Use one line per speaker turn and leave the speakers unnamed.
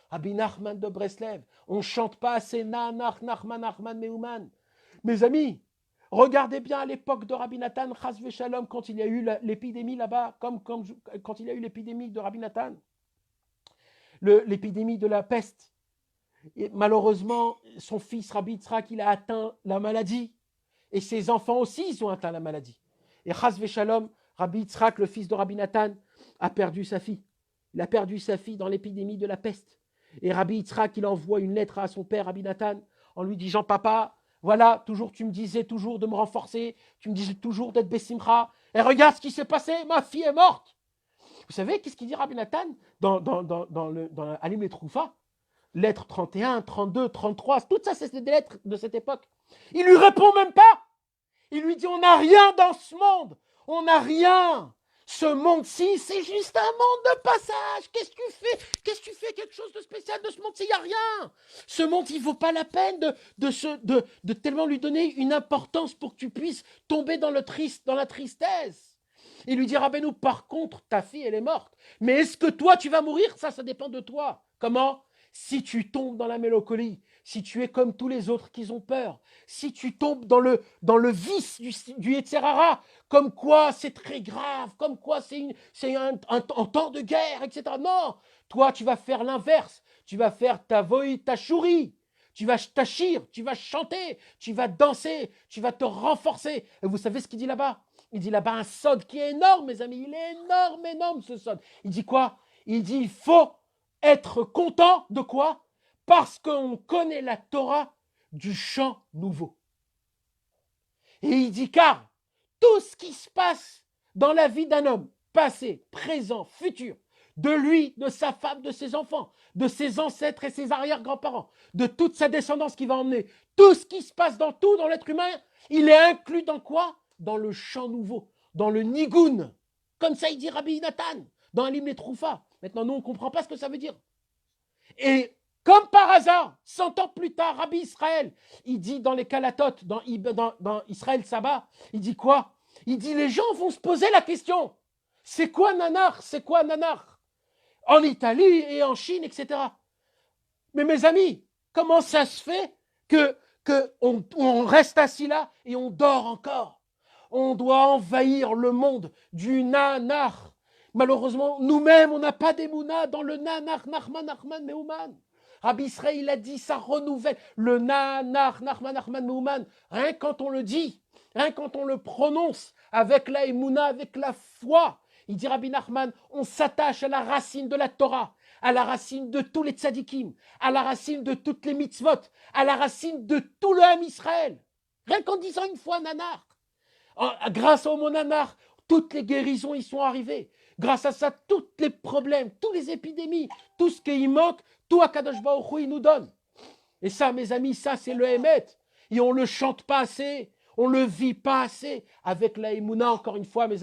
Rabbi Nachman de Breslev. On ne chante pas assez Nanach, Nachman, Nachman, Meuman. Mes amis, regardez bien à l'époque de Rabbi Nathan, Chas Veshalom, quand il y a eu l'épidémie là-bas, comme quand il y a eu l'épidémie de Rabbi Nathan, l'épidémie de la peste. Et malheureusement, son fils Rabbi Yitzhak, il a atteint la maladie. Et ses enfants aussi, ils ont atteint la maladie. Et Chas Veshalom, Rabbi Yitzhak, le fils de Rabbi Nathan, a perdu sa fille. Il a perdu sa fille dans l'épidémie de la peste. Et Rabbi Yitzhak, il envoie une lettre à son père, Rabbi Nathan, en lui disant, papa, voilà, toujours tu me disais toujours de me renforcer, tu me disais toujours d'être Bessimcha, et regarde ce qui s'est passé, ma fille est morte. Vous savez, qu'est-ce qu'il dit Rabbi Nathan dans Alim les Troufa, lettres 31, 32, 33, tout ça, c'est des lettres de cette époque. Il lui répond même pas. Il lui dit, on n'a rien dans ce monde. On n'a rien. Ce monde-ci, c'est juste un monde de passage. Qu'est-ce que tu fais? Qu'est-ce que tu fais quelque chose de spécial de ce monde-ci? Il n'y a rien. Ce monde, il ne vaut pas la peine de tellement lui donner une importance pour que tu puisses tomber dans la tristesse. Il lui dit, Rabbeinu, par contre, ta fille, elle est morte. Mais est-ce que toi, tu vas mourir? Ça dépend de toi. Comment? Si tu tombes dans la mélancolie, si tu es comme tous les autres qui ont peur, si tu tombes dans le vice du Yetzer Hara, comme quoi c'est très grave, comme quoi c'est un temps de guerre, etc. Non, toi tu vas faire l'inverse, tu vas faire ta voï, ta chouri, tu vas tachir, tu vas chanter, tu vas danser, tu vas te renforcer. Et vous savez ce qu'il dit là-bas? Il dit là-bas un sod qui est énorme, mes amis, il est énorme, énorme ce sod. Il dit quoi? Il dit il faut être content de quoi? Parce qu'on connaît la Torah du chant nouveau. Et il dit car tout ce qui se passe dans la vie d'un homme, passé, présent, futur, de lui, de sa femme, de ses enfants, de ses ancêtres et ses arrière-grands-parents, de toute sa descendance qui va emmener, tout ce qui se passe dans l'être humain, il est inclus dans quoi? Dans le chant nouveau, dans le nigoun. Comme ça, il dit Rabbi Nathan, dans Alim les Troufa. Maintenant, nous, on ne comprend pas ce que ça veut dire. Et comme par hasard, 100 ans plus tard, Rabbi Israël, il dit dans les Kalatot, dans Israël Sabah, il dit quoi? Il dit les gens vont se poser la question. C'est quoi Nanar? C'est quoi Nanar? En Italie et en Chine, etc. Mais mes amis, comment ça se fait qu'on reste assis là et on dort encore? On doit envahir le monde du Nanar. Malheureusement, nous-mêmes, on n'a pas d'émouna dans le Nanar, Nachman, Nachman, Meuman. Rabbi Israël, il a dit, ça renouvelle le Nanar, Nachman, Nachman, Meuman. Rien quand on le dit, rien quand on le prononce avec la émouna, avec la foi. Il dit Rabbi Nachman, on s'attache à la racine de la Torah, à la racine de tous les tzadikim, à la racine de toutes les mitzvot, à la racine de tout le Ham Israël. Rien qu'en disant une fois Nanar. Grâce au mot Nanar, toutes les guérisons y sont arrivées. Grâce à ça, tous les problèmes, toutes les épidémies, tout ce qui manque, tout Akadosh Baruch Hu, il nous donne. Et ça, mes amis, ça, c'est le Hémet. Et on ne le chante pas assez, on ne le vit pas assez avec la Emouna, encore une fois, mes amis.